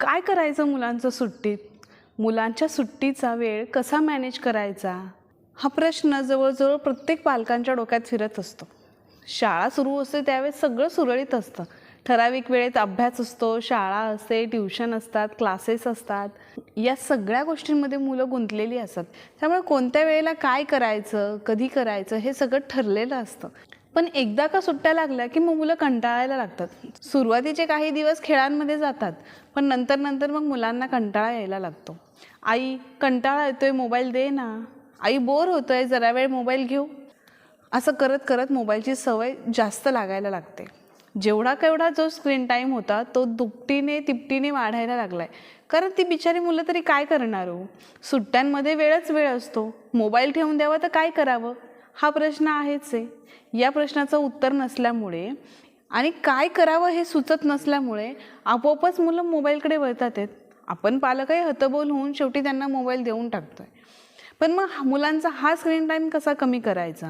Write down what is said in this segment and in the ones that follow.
काय करायचं मुलांचं सुट्टीत? मुलांच्या सुट्टीचा वेळ कसा मॅनेज करायचा? हा प्रश्न जवळजवळ प्रत्येक पालकांच्या डोक्यात फिरत असतो. शाळा सुरू असते त्यावेळेस सगळं सुरळीत असतं. ठराविक वेळेत अभ्यास असतो, शाळा असते, ट्युशन असतात, क्लासेस असतात. या सगळ्या गोष्टींमध्ये मुलं गुंतलेली असतात. त्यामुळे कोणत्या वेळेला काय करायचं, कधी करायचं हे सगळं ठरलेलं असतं. पण एकदा का सुट्ट्या लागल्या की मग मुलं कंटाळायला लागतात. सुरुवातीचे काही दिवस खेळांमध्ये जातात, पण नंतर मग मुलांना कंटाळा यायला लागतो. आई, कंटाळा येतोय, मोबाईल दे ना. आई, बोर होतोय, जरा वेळ मोबाईल घेऊ. असं करत करत मोबाईलची सवय जास्त लागायला लागते. जेवढा केवढा जो स्क्रीन टाईम होता तो दुपटीने तिपटीने वाढायला लागलाय. कारण ती बिचारी मुलं तरी काय करणार हो? सुट्ट्यांमध्ये वेळच वेळ असतो. मोबाईल ठेवून द्यावा तर काय करावं हा प्रश्न आहेच आहे. या प्रश्नाचं उत्तर नसल्यामुळे आणि काय करावं हे सुचत नसल्यामुळे आपोआपच मुलं मोबाईलकडे वळतात आहेत. आपण पालकही हतबल होऊन शेवटी त्यांना मोबाईल देऊन टाकतोय. पण मग मुलांचा हा स्क्रीन टाईम कसा कमी करायचा?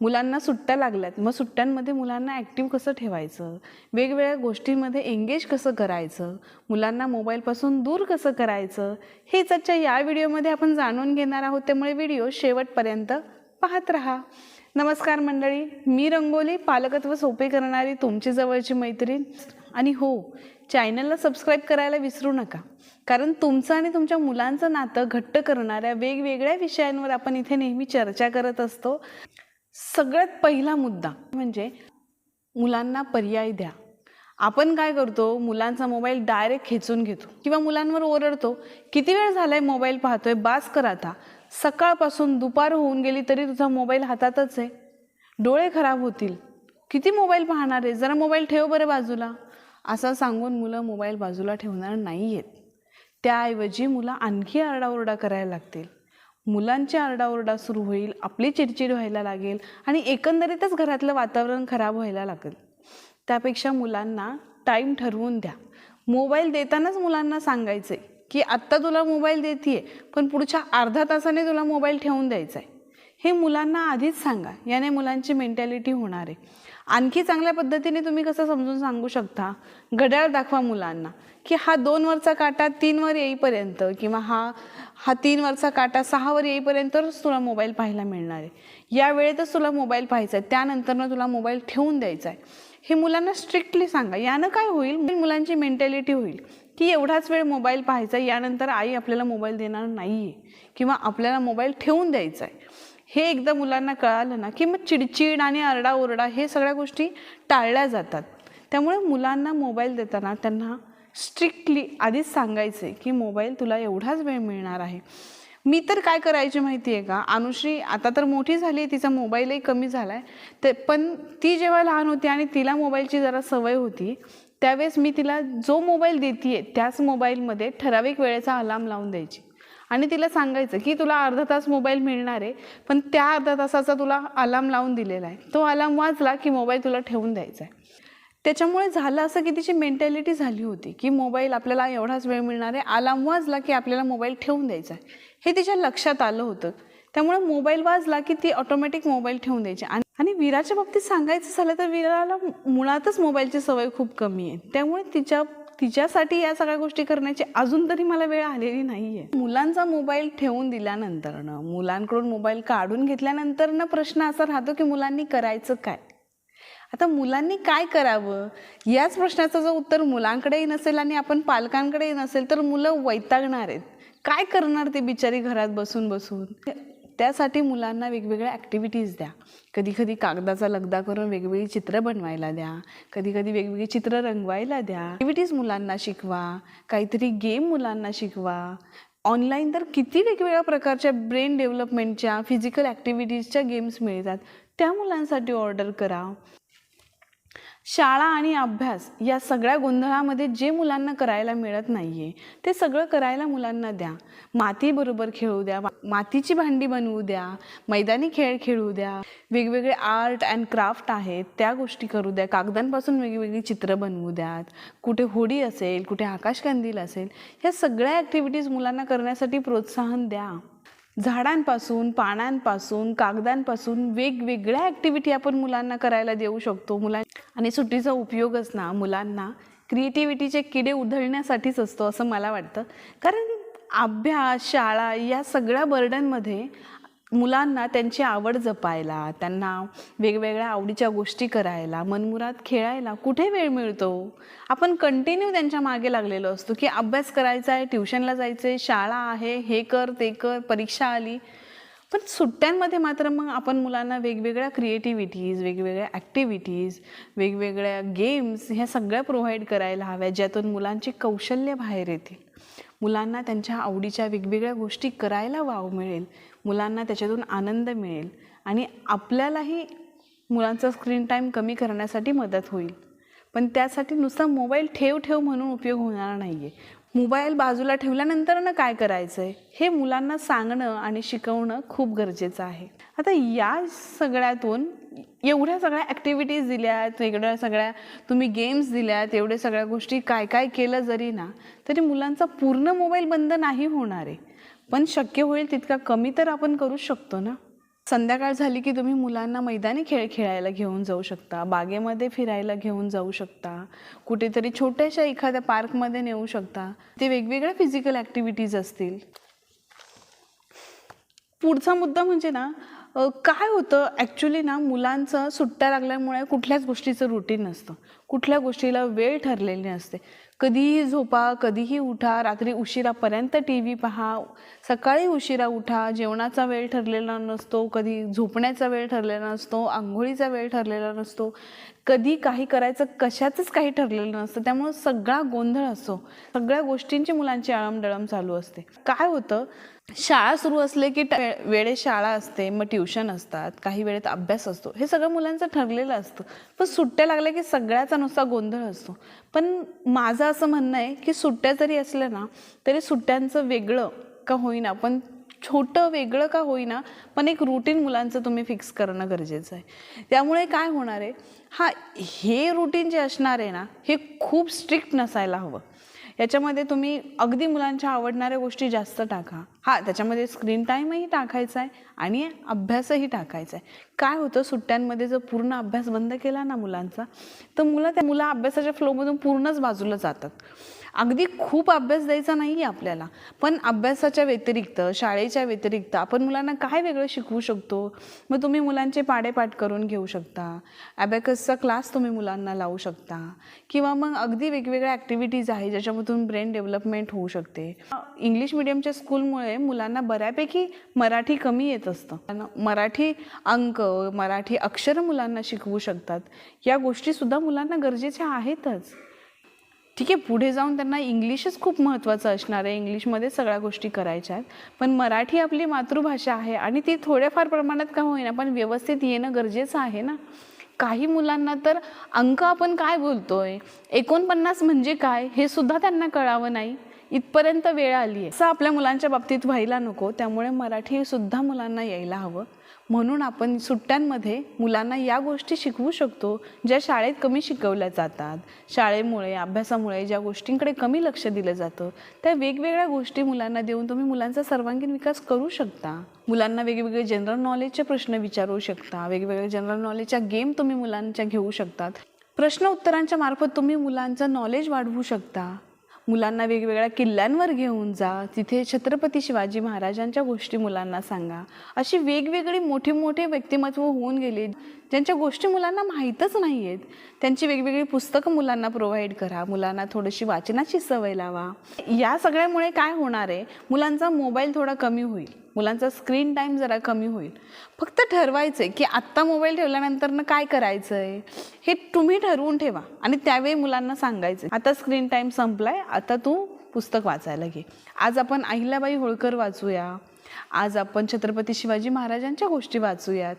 मुलांना सुट्ट्या लागल्यात, मग सुट्ट्यांमध्ये मुलांना ॲक्टिव्ह कसं ठेवायचं? वेगवेगळ्या गोष्टींमध्ये एंगेज कसं करायचं? मुलांना मोबाईलपासून दूर कसं करायचं? हेच आजच्या या व्हिडिओमध्ये आपण जाणून घेणार आहोत. त्यामुळे व्हिडिओ शेवटपर्यंत पाहत राहा. नमस्कार मंडळी, मी रंगोली, पालकत्व सोपे करणारी तुमची जवळची मैत्रीण. आणि हो, चॅनलला सबस्क्राईब करायला विसरू नका, कारण तुमचं आणि तुमच्या मुलांचं नातं घट्ट करणाऱ्या वेगवेगळ्या विषयांवर आपण इथे नेहमी चर्चा करत असतो. सगळ्यात पहिला मुद्दा म्हणजे मुलांना पर्याय द्या. आपण काय करतो, मुलांचा मोबाईल डायरेक्ट खेचून घेतो किंवा मुलांवर ओरडतो, किती वेळ झालाय मोबाईल पाहतोय, बास कर आता. सकाळपासून दुपार होऊन गेली तरी तुझा मोबाईल हातातच आहे, डोळे खराब होतील, किती मोबाईल पाहणार आहे, जरा मोबाईल ठेव बरं बाजूला. असं सांगून मुलं मोबाईल बाजूला ठेवणार नाही आहेत. त्याऐवजी मुलं आणखी आरडाओरडा करायला लागतील. मुलांची आरडाओरडा सुरू होईल, आपली चिडचिड व्हायला लागेल आणि एकंदरीतच घरातलं वातावरण खराब व्हायला लागेल. त्यापेक्षा मुलांना टाईम ठरवून द्या. मोबाईल देतानाच मुलांना सांगायचं आहे की आत्ता तुला मोबाईल देतीये, पण पुढच्या अर्धा तासाने तुला मोबाईल ठेवून द्यायचा आहे. हे मुलांना आधीच सांगा, याने मुलांची मेंटॅलिटी होणार आहे. आणखी चांगल्या पद्धतीने तुम्ही कसं समजून सांगू शकता? घड्याळ दाखवा मुलांना की हा 2 वरचा काटा 3 वर येईपर्यंत किंवा हा 3 वरचा काटा 6 वर येईपर्यंतच तुला मोबाईल पाहायला मिळणार आहे. या वेळेतच तुला मोबाईल पाहायचा आहे, त्यानंतर तुला मोबाईल ठेवून द्यायचा आहे. हे मुलांना स्ट्रिक्टली सांगा. यानं काय होईल, मुलांची मेंटॅलिटी होईल की एवढाच वेळ मोबाईल पाहायचा, यानंतर आई आपल्याला मोबाईल देणार नाही आहे किंवा आपल्याला मोबाईल ठेवून द्यायचा आहे. हे एकदा मुलांना कळालं ना की मग चिडचिड आणि आरडाओरडा हे सगळ्या गोष्टी टाळल्या जातात. त्यामुळे मुलांना मोबाईल देताना त्यांना स्ट्रिक्टली आधीच सांगायचे की मोबाईल तुला एवढाच वेळ मिळणार आहे. मी तर काय करायची माहिती आहे का, अनुश्री आता तर मोठी झाली आहे, तिचा मोबाईलही कमी झाला आहे, ते पण ती जेव्हा लहान होती आणि तिला मोबाईलची जरा सवय होती, त्यावेळेस मी तिला जो मोबाईल देते त्याच मोबाईलमध्ये ठराविक वेळेचा अलार्म लावून द्यायची आणि तिला सांगायचं की तुला अर्धा तास मोबाईल मिळणार आहे, पण त्या अर्धा तासाचा तुला अलार्म लावून दिलेला आहे, तो अलार्म वाजला की मोबाईल तुला ठेवून द्यायचा आहे. त्याच्यामुळे झालं असं की तिची मेंटॅलिटी झाली होती की मोबाईल आपल्याला एवढाच वेळ मिळणार आहे, अलार्म वाजला की आपल्याला मोबाईल ठेवून द्यायचा आहे, हे तिच्या लक्षात आलं होतं. त्यामुळे मोबाईल वाजला की ती ऑटोमॅटिक मोबाईल ठेवून द्यायची. आणि विराच्या बाबतीत सांगायचं झालं तर विराला मुळातच मोबाईलची सवय खूप कमी आहे. त्यामुळे तिच्यासाठी या सगळ्या गोष्टी करण्याची अजून तरी मला वेळ आलेली नाही आहे. मुलांचा मोबाईल ठेवून दिल्यानंतरनं, मुलांकडून मोबाईल काढून घेतल्यानंतरनं प्रश्न असा राहतो की मुलांनी करायचं काय? आता मुलांनी काय करावं याच प्रश्नाचं जर उत्तर मुलांकडेही नसेल आणि आपण पालकांकडेही नसेल तर मुलं वैतागणार आहेत. काय करणार ते बिचारी घरात बसून बसून? त्यासाठी मुलांना वेगवेगळ्या ॲक्टिव्हिटीज द्या. कधी कागदाचा लगदा करून वेगवेगळी चित्र बनवायला द्या, कधी वेगवेगळी चित्र रंगवायला द्या. ॲक्टिव्हिटीज मुलांना शिकवा, काहीतरी गेम मुलांना शिकवा. ऑनलाईन तर किती वेगवेगळ्या प्रकारच्या ब्रेन डेव्हलपमेंटच्या, फिजिकल ॲक्टिव्हिटीजच्या गेम्स मिळतात, त्या मुलांसाठी ऑर्डर करा. शाळा आणि अभ्यास या सगळ्या गोंधळामध्ये जे मुलांना करायला मिळत नाहीये ते सगळं करायला मुलांना द्या. मातीबरोबर खेळू द्या, मातीची भांडी बनवू द्या, मैदानी खेळ खेळू द्या, वेगवेगळे आर्ट अँड क्राफ्ट आहेत त्या गोष्टी करू द्या, कागदांपासून वेगवेगळी चित्र बनवू द्यात, कुठे होडी असेल, कुठे आकाशकंदील असेल, ह्या सगळ्या ॲक्टिव्हिटीज मुलांना करण्यासाठी प्रोत्साहन द्या. झाडांपासून, पानांपासून, कागदांपासून वेगवेगळ्या ॲक्टिव्हिटी आपण मुलांना करायला देऊ शकतो. आणि सुट्टीचा उपयोगच ना मुलांना क्रिएटिव्हिटीचे किडे उधळण्यासाठीच असतो असं मला वाटतं. कारण अभ्यास, शाळा या सगळ्या बर्डनमध्ये मुलांना त्यांची आवड जपायला, त्यांना वेगवेगळ्या आवडीच्या गोष्टी करायला, मनमुराद खेळायला कुठे वेळ मिळतो? आपण कंटिन्यू त्यांच्या मागे लागलेलो असतो की अभ्यास करायचा आहे, ट्युशनला जायचं आहे, शाळा आहे, हे कर, ते कर, परीक्षा आली. पण सुट्ट्यांमध्ये मात्र मग आपण मुलांना वेगवेगळ्या क्रिएटिव्हिटीज, वेगवेगळ्या ॲक्टिव्हिटीज, वेगवेगळ्या गेम्स ह्या सगळ्या प्रोव्हाइड करायला हव्या, ज्यातून मुलांची कौशल्य बाहेर येतील. मुलांना त्यांच्या आवडीच्या वेगवेगळ्या गोष्टी करायला वाव मिळेल, मुलांना त्याच्यातून आनंद मिळेल आणि आपल्यालाही मुलांचा स्क्रीन टाईम कमी करण्यासाठी मदत होईल. पण त्यासाठी नुसता मोबाईल ठेव म्हणून उपयोग होणार नाही आहे. मोबाईल बाजूला ठेवल्यानंतर ना काय करायचं आहे हे मुलांना सांगणं आणि शिकवणं खूप गरजेचं आहे. आता या सगळ्यातून एवढ्या सगळ्या ॲक्टिव्हिटीज दिल्यात, वेगळ्या सगळ्या तुम्ही गेम्स दिल्यात, एवढ्या सगळ्या गोष्टी काय काय केलं जरी ना तरी मुलांचा पूर्ण मोबाईल बंद नाही होणार आहे. पण शक्य होईल तितका कमी तर आपण करू शकतो ना. संध्याकाळ झाली की तुम्ही मुलांना मैदानी खेळ खेळायला घेऊन जाऊ शकता, बागेमध्ये फिरायला घेऊन जाऊ शकता, कुठेतरी छोट्याशा एखाद्या पार्कमध्ये नेऊ शकता. ते वेगवेगळ्या फिजिकल ॲक्टिव्हिटीज असतील. पुढचा मुद्दा म्हणजे ना काय होतं ॲक्च्युली ना मुलांचं सुट्ट्या लागल्यामुळे कुठल्याच गोष्टीचं रुटीन नसतं, कुठल्या गोष्टीला वेळ ठरलेली नसते. कधीही झोपा, कधीही उठा, रात्री उशिरापर्यंत टी व्ही पहा, सकाळी उशिरा उठा, जेवणाचा वेळ ठरलेला नसतो, कधी झोपण्याचा वेळ ठरलेला नसतो, आंघोळीचा वेळ ठरलेला नसतो, कधी काही करायचं कशाचंच काही ठरलेलं नसतं. त्यामुळं सगळा गोंधळ असतो, सगळ्या गोष्टींची मुलांची आळमडळम चालू असते. काय होतं शाळा सुरू असले की वेळेत शाळा असते, मग ट्युशन असतात, काही वेळेत अभ्यास असतो, हे सगळं मुलांचं ठरलेलं असतं. पण सुट्ट्या लागल्या की सगळ्याचा नुसता गोंधळ असतो. पण माझं असं म्हणणं आहे की सुट्ट्या जरी असल्या ना तरी सुट्ट्यांचं वेगळं का होईना, पण छोटं वेगळं का होईना, पण एक रुटीन मुलांचं तुम्ही फिक्स करणं गरजेचं आहे. त्यामुळे काय होणार आहे, हे रुटीन जे असणार आहे ना हे खूप स्ट्रिक्ट नसायला हवं. याच्यामध्ये तुम्ही अगदी मुलांच्या आवडणाऱ्या गोष्टी जास्त टाका. त्याच्यामध्ये स्क्रीन टाईमही टाकायचा आहे आणि अभ्यासही टाकायचा आहे. काय होतं सुट्ट्यांमध्ये जर पूर्ण अभ्यास बंद केला ना मुलांचा तर मुलं अभ्यासाच्या फ्लोमधून पूर्णच बाजूला जातात. अगदी खूप अभ्यास द्यायचा नाही आहे आपल्याला, पण अभ्यासाच्या व्यतिरिक्त, शाळेच्या व्यतिरिक्त आपण मुलांना काय वेगळं शिकवू शकतो. मग तुम्ही मुलांचे पाढेपाठ करून घेऊ शकता, ॲबॅकसचा क्लास तुम्ही मुलांना लावू शकता, किंवा मग अगदी वेगवेगळ्या ॲक्टिव्हिटीज आहे ज्याच्यामधून ब्रेन डेव्हलपमेंट होऊ शकते. इंग्लिश मिडियमच्या स्कूलमुळे मुलांना बऱ्यापैकी मराठी कमी येत असतं. मराठी अंक, मराठी अक्षरं मुलांना शिकवू शकतात. या गोष्टीसुद्धा मुलांना गरजेच्या आहेतच. ठीक आहे, पुढे जाऊन त्यांना इंग्लिशच खूप महत्त्वाचं असणार आहे, इंग्लिशमध्ये सगळ्या गोष्टी करायच्या आहेत. पण मराठी आपली मातृभाषा आहे आणि ती थोड्याफार प्रमाणात का होईना पण व्यवस्थित येणं गरजेचं आहे ना. काही मुलांना तर अंक आपण काय बोलतोय, 49 म्हणजे काय हे सुद्धा त्यांना कळावं नाही, इथपर्यंत वेळ आली आहे. असं आपल्या मुलांच्या बाबतीत व्हायला नको. त्यामुळे मराठी सुद्धा मुलांना यायला हवं. म्हणून आपण सुट्ट्यांमध्ये मुलांना या गोष्टी शिकवू शकतो ज्या शाळेत कमी शिकवल्या जातात. शाळेमुळे, अभ्यासामुळे ज्या गोष्टींकडे कमी लक्ष दिलं जातं त्या वेगवेगळ्या गोष्टी मुलांना देऊन तुम्ही मुलांचा सर्वांगीण विकास करू शकता. मुलांना वेगवेगळे जनरल नॉलेजचे प्रश्न विचारू शकता, वेगवेगळ्या जनरल नॉलेजच्या गेम तुम्ही मुलांच्या घेऊ शकतात. प्रश्न उत्तरांच्या मार्फत तुम्ही मुलांचं नॉलेज वाढवू शकता. मुलांना वेगवेगळ्या किल्ल्यांवर घेऊन जा, तिथे छत्रपती शिवाजी महाराजांच्या गोष्टी मुलांना सांगा. अशी वेगवेगळी मोठे व्यक्तिमत्व होऊन गेले ज्यांच्या गोष्टी मुलांना माहीतच नाही आहेत. त्यांची वेगवेगळी पुस्तकं मुलांना प्रोव्हाइड करा, मुलांना थोडीशी वाचनाची सवय लावा. या सगळ्यामुळे काय होणार आहे, मुलांचा मोबाईल थोडा कमी होईल, मुलांचा स्क्रीन टाईम जरा कमी होईल. फक्त ठरवायचं आहे की आत्ता मोबाईल ठेवल्यानंतर ना काय करायचं आहे हे तुम्ही ठरवून ठेवा आणि त्यावेळी मुलांना सांगायचं, आता स्क्रीन टाईम संपलाय, आता तू पुस्तक वाचायला घे. आज आपण अहिल्याबाई होळकर वाचूया, आज आपण छत्रपती शिवाजी महाराजांच्या गोष्टी वाचूयात.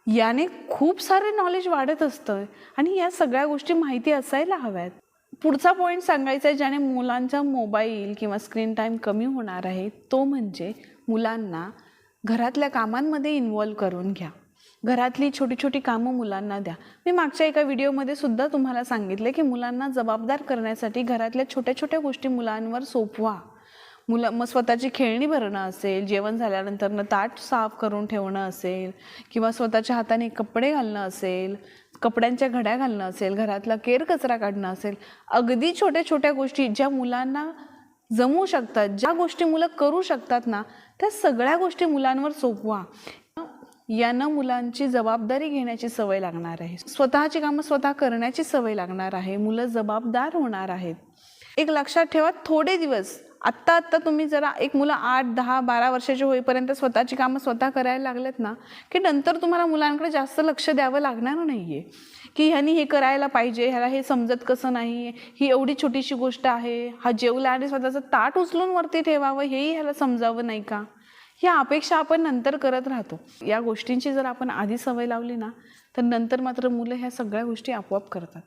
याने खूप सारे नॉलेज वाढत असतं आणि या सगळ्या गोष्टी माहिती असायला हव्यात. पुढचा पॉईंट सांगायचा आहे ज्याने मुलांचा मोबाईल किंवा स्क्रीन टाईम कमी होणार आहे तो म्हणजे मुलांना घरातल्या कामांमध्ये इन्व्हॉल्व करून घ्या. घरातली छोटी कामं मुलांना द्या. मी मागच्या एका व्हिडिओमध्ये सुद्धा तुम्हाला सांगितले की मुलांना जबाबदार करण्यासाठी घरातल्या छोट्या गोष्टी मुलांवर सोपवा. मग स्वतःची खेळणी भरणं असेल, जेवण झाल्यानंतरनं ताट साफ करून ठेवणं असेल, किंवा स्वतःच्या हाताने कपडे घालणं असेल, कपड्यांच्या घड्या घालणं असेल, घरातला केर कचरा काढणं असेल, अगदी छोट्या छोट्या गोष्टी ज्या मुलांना जमू शकतात, ज्या गोष्टी मुलं करू शकतात ना, त्या सगळ्या गोष्टी मुलांवर सोपवा. यानं मुलांची जबाबदारी घेण्याची सवय लागणार आहे, स्वतःची कामं स्वतः करण्याची सवय लागणार आहे, मुलं जबाबदार होणार आहेत. एक लक्षात ठेवा, थोडे दिवस आत्ता तुम्ही जरा एक मुलं 8, 10, 12 वर्षाचे होईपर्यंत स्वतःची कामं स्वतः करायला लागलेत ना, की नंतर तुम्हाला मुलांकडे जास्त लक्ष द्यावं लागणार नाही आहे, की ह्यानी हे करायला पाहिजे, ह्याला हे समजत कसं नाही, ही एवढी छोटीशी गोष्ट आहे, हा जेवला आणि स्वतःचं ताट उचलून वरती ठेवावं हेही ह्याला समजावं नाही का, ह्या अपेक्षा आपण नंतर करत राहतो. या गोष्टींची जर आपण आधी सवय लावली ना, तर नंतर मात्र मुलं ह्या सगळ्या गोष्टी आपोआप करतात.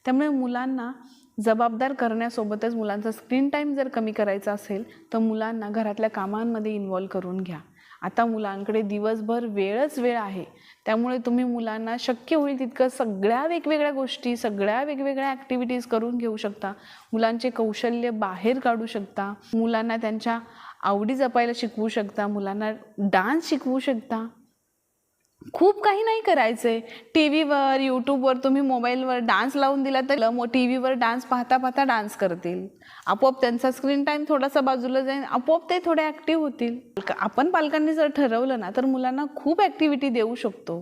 त्यामुळे मुलांना जबाबदार करण्यासोबतच मुलांचा स्क्रीन टाईम जर कमी करायचा असेल तर मुलांना घरातल्या कामांमध्ये इन्व्हॉल्व करून घ्या. आता मुलांकडे दिवसभर वेळच वेळ आहे, त्यामुळे तुम्ही मुलांना शक्य होईल तितकं सगळ्या वेगवेगळ्या गोष्टी, सगळ्या वेगवेगळ्या ॲक्टिव्हिटीज करून घेऊ शकता. मुलांचे कौशल्य बाहेर काढू शकता, मुलांना त्यांच्या आवडी जपायला शिकवू शकता, मुलांना डान्स शिकवू शकता. खूप काही नाही करायचंय. टी व्हीवर, यूट्यूबवर तुम्ही मोबाईलवर डान्स लावून दिला तर टी व्हीवर डान्स पाहता पाहता डान्स करतील. आपोआप त्यांचा स्क्रीन टाईम थोडासा बाजूला जाईल, आपोआप ते थोडे ॲक्टिव्ह होतील. आपण पालकांनी जर ठरवलं ना तर मुलांना खूप ॲक्टिव्हिटी देऊ शकतो.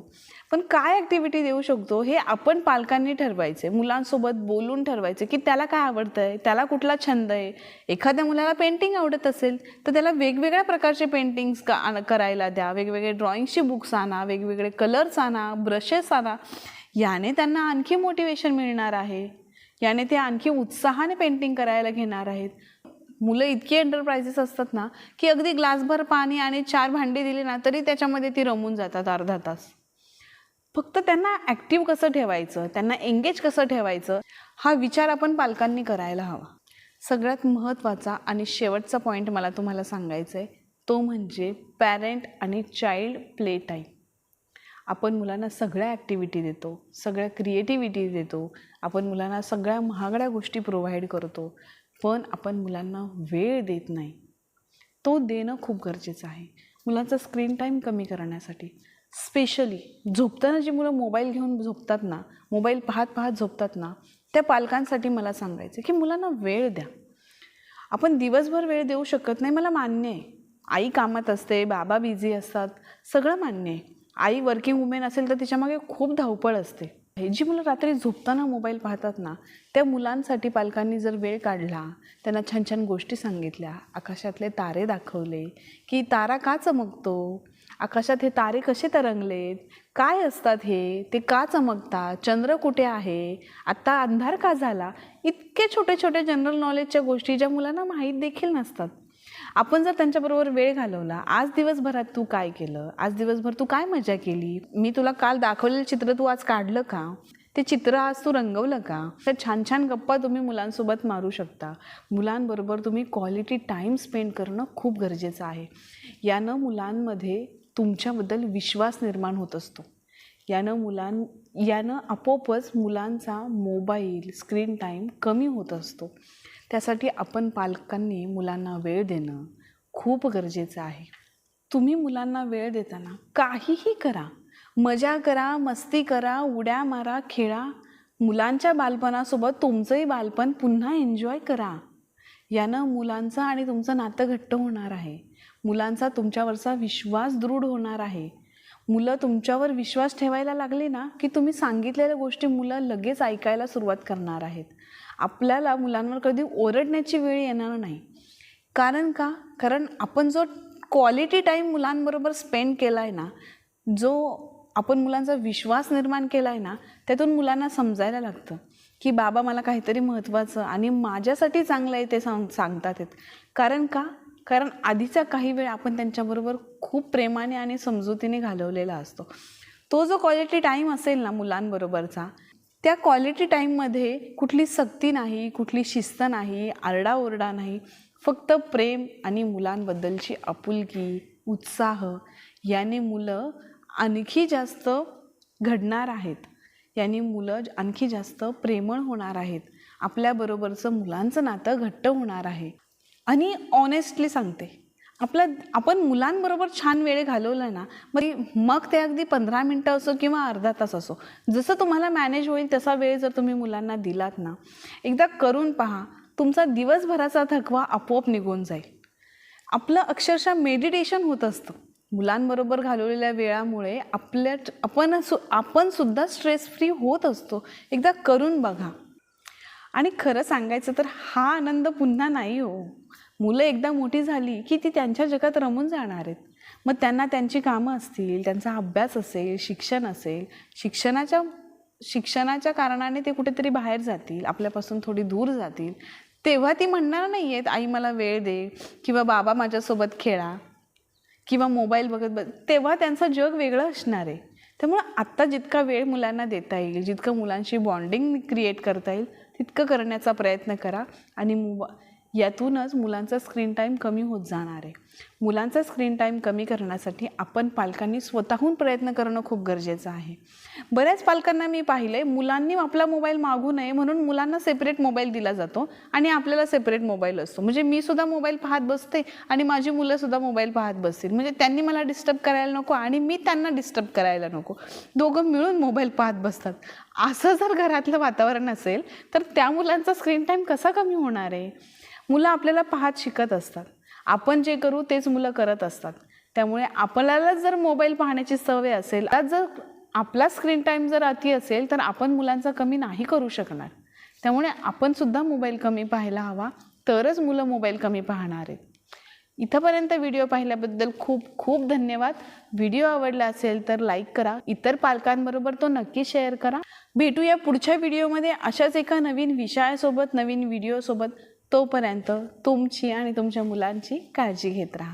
पण काय ॲक्टिव्हिटी देऊ शकतो हे आपण पालकांनी ठरवायचे, मुलांसोबत बोलून ठरवायचे की त्याला काय आवडतंय, त्याला कुठला छंद आहे. एखाद्या मुलाला पेंटिंग आवडत असेल तर त्याला वेगवेगळ्या प्रकारचे पेंटिंग्स करायला द्या, वेगवेगळे ड्रॉइंगची बुक्स आणा, वेगवेगळे कलर्स आणा, ब्रशेस आणा. याने त्यांना आणखी मोटिवेशन मिळणार आहे, याने ते आणखी उत्साहाने पेंटिंग करायला घेणार आहेत. मुलं इतकी एंटरप्राइजेस असतात ना की अगदी ग्लासभर पाणी आणि 4 भांडी दिली ना तरी त्याच्यामध्ये ती रमून जातात अर्धा तास. फक्त त्यांना ॲक्टिव्ह कसं ठेवायचं, त्यांना एंगेज कसं ठेवायचं हा विचार आपण पालकांनी करायला हवा. सगळ्यात महत्त्वाचा आणि शेवटचा पॉईंट मला तुम्हाला सांगायचा आहे, तो म्हणजे पॅरेंट आणि चाइल्ड प्ले टाईम. आपण मुलांना सगळ्या ॲक्टिव्हिटी देतो, सगळ्या क्रिएटिव्हिटी देतो, आपण मुलांना सगळ्या महागड्या गोष्टी प्रोव्हाइड करतो, पण आपण मुलांना वेळ देत नाही. तो देणं खूप गरजेचं आहे मुलांचा स्क्रीन टाईम कमी करण्यासाठी. स्पेशली झोपताना जी मुलं मोबाईल घेऊन झोपतात ना, मोबाईल पाहत पाहत झोपतात ना, त्या पालकांसाठी मला सांगायचं की मुलांना वेळ द्या. आपण दिवसभर वेळ देऊ शकत नाही, मला मान्य आहे. आई कामात असते, बाबा बिझी असतात, सगळं मान्य आहे. आई वर्किंग वुमेन असेल तर तिच्यामागे खूप धावपळ असते. जी मुलं रात्री झोपताना मोबाईल पाहतात ना, त्या मुलांसाठी पालकांनी जर वेळ काढला, त्यांना छान छान गोष्टी सांगितल्या, आकाशातले तारे दाखवले की तारा का चमकतो, आकाशात हे तारे कसे तरंगलेत, काय असतात हे, ते का चमकतात, चंद्र कुठे आहे, आत्ता अंधार का झाला, इतके छोटे छोटे जनरल नॉलेजच्या गोष्टी ज्या मुलांना माहीत देखील नसतात. आपण जर त्यांच्याबरोबर वेळ घालवला, आज दिवसभरात तू काय केलं, आज दिवसभर तू काय मजा केली, मी तुला काल दाखवलेलं चित्र तू आज काढलं का, ते चित्र आज तू रंगवलं का, तर छान छान गप्पा तुम्ही मुलांसोबत मारू शकता. मुलांबरोबर तुम्ही क्वालिटी टाईम स्पेंड करणं खूप गरजेचं आहे. यानं मुलांमध्ये तुमच्याबद्दल विश्वास निर्माण होत असतो. यानं आपोआपच मुलांचा मोबाईल स्क्रीन टाईम कमी होत असतो. त्यासाठी आपण पालकांनी मुलांना वेळ देणं खूप गरजेचं आहे. तुम्ही मुलांना वेळ देताना काहीही करा, मजा करा, मस्ती करा, उड्या मारा, खेळा. मुलांच्या बालपणासोबत तुमचंही बालपण पुन्हा एन्जॉय करा. यानं मुलांचं आणि तुमचं नातं घट्ट होणार आहे. मुलांचा तुमच्यावरचा विश्वास दृढ होणार आहे. मुलं तुमच्यावर विश्वास ठेवायला लागली ना की तुम्ही सांगितलेल्या गोष्टी मुलं लगेच ऐकायला सुरुवात करणार आहेत. आपल्याला मुलांवर कधी ओरडण्याची वेळ येणार नाही. कारण का? कारण आपण जो क्वालिटी टाईम मुलांबरोबर स्पेंड केला आहे ना, जो आपण मुलांचा विश्वास निर्माण केला आहे ना, त्यातून मुलांना समजायला लागतं की बाबा मला काहीतरी महत्त्वाचं आणि माझ्यासाठी चांगलं आहे ते सांगतात आहेत. कारण का? कारण आधीचा काही वेळ आपण त्यांच्याबरोबर खूप प्रेमाने आणि समजुतीने घालवलेला असतो. तो जो क्वालिटी टाईम असेल ना मुलांबरोबरचा, त्या क्वालिटी टाईममध्ये कुठली सक्ती नाही, कुठली शिस्त नाही, आरडाओरडा नाही, फक्त प्रेम आणि मुलांबद्दलची आपुलकी, उत्साह याने मुलं आणखी जास्त घडणार आहेत. याने मुलं आणखी जास्त प्रेमळ होणार आहेत. आपल्याबरोबरचं मुलांचं नातं घट्ट होणार आहे. आणि ऑनेस्टली सांगते, आपण मुलांबरोबर छान वेळ घालवला ना, मग ते अगदी 15 मिनटं असो किंवा अर्धा तास असो, जसं तुम्हाला मॅनेज होईल तसा वेळ जर तुम्ही मुलांना दिलात ना, एकदा करून पहा, तुमचा दिवसभराचा थकवा आपोआप निघून जाईल. आपलं अक्षरशः मेडिटेशन होत असतं. मुलांबरोबर घालवलेल्या वेळामुळे आपण सुद्धा स्ट्रेस फ्री होत असतो. एकदा करून बघा. आणि खरं सांगायचं तर हा आनंद पुन्हा नाही हो. मुलं एकदा मोठी झाली की ती त्यांच्या जगात रमून जाणार आहेत. मग त्यांना त्यांची कामं असतील, त्यांचा अभ्यास असेल, शिक्षण असेल. शिक्षणाच्या कारणाने ते कुठेतरी बाहेर जातील, आपल्यापासून थोडी दूर जातील. तेव्हा ती म्हणणार नाही आहेत, आई मला वेळ दे किंवा बाबा माझ्यासोबत खेळा किंवा मोबाईल बघत तेव्हा त्यांचं जग वेगळं असणार आहे. त्यामुळं आत्ता जितका वेळ मुलांना देता येईल, जितकं मुलांशी बॉन्डिंग क्रिएट करता येईल तितकं करण्याचा प्रयत्न करा. आणि यातूनच मुलांचा स्क्रीन टाईम कमी होत जाणार आहे. मुलांचा स्क्रीन टाईम कमी करण्यासाठी आपण पालकांनी स्वतःहून प्रयत्न करणं खूप गरजेचं आहे. बऱ्याच पालकांना मी पाहिलं आहे, मुलांनी आपला मोबाईल मागू नये म्हणून मुलांना सेपरेट मोबाईल दिला जातो आणि आपल्याला सेपरेट मोबाईल असतो. म्हणजे मी सुद्धा मोबाईल पाहत बसते आणि माझी मुलंसुद्धा मोबाईल पाहत बसतील. म्हणजे त्यांनी मला डिस्टर्ब करायला नको आणि मी त्यांना डिस्टर्ब करायला नको. दोघं मिळून मोबाईल पाहत बसतात. असं जर घरातलं वातावरण असेल तर त्या मुलांचा स्क्रीन टाईम कसा कमी होणार आहे? मुलं आपल्याला पाहत शिकत असतात. आपण जे करू तेच मुलं करत असतात. त्यामुळे आपल्याला जर मोबाईल पाहण्याची सवय असेल, जर आपला स्क्रीन टाईम जर अति असेल तर आपण मुलांचा कमी नाही करू शकणार. त्यामुळे आपण सुद्धा मोबाईल कमी पाहायला हवा, तरच मुलं मोबाईल कमी पाहणार आहेत. इथंपर्यंत व्हिडिओ पाहिल्याबद्दल खूप खूप धन्यवाद. व्हिडिओ आवडला असेल तर लाईक करा, इतर पालकांबरोबर तो नक्की शेअर करा. भेटूया पुढच्या व्हिडिओमध्ये अशाच एका नवीन विषयासोबत, नवीन व्हिडिओसोबत. तोपर्यंत तुमची आणि तुमच्या मुलांची काळजी घेत राहा.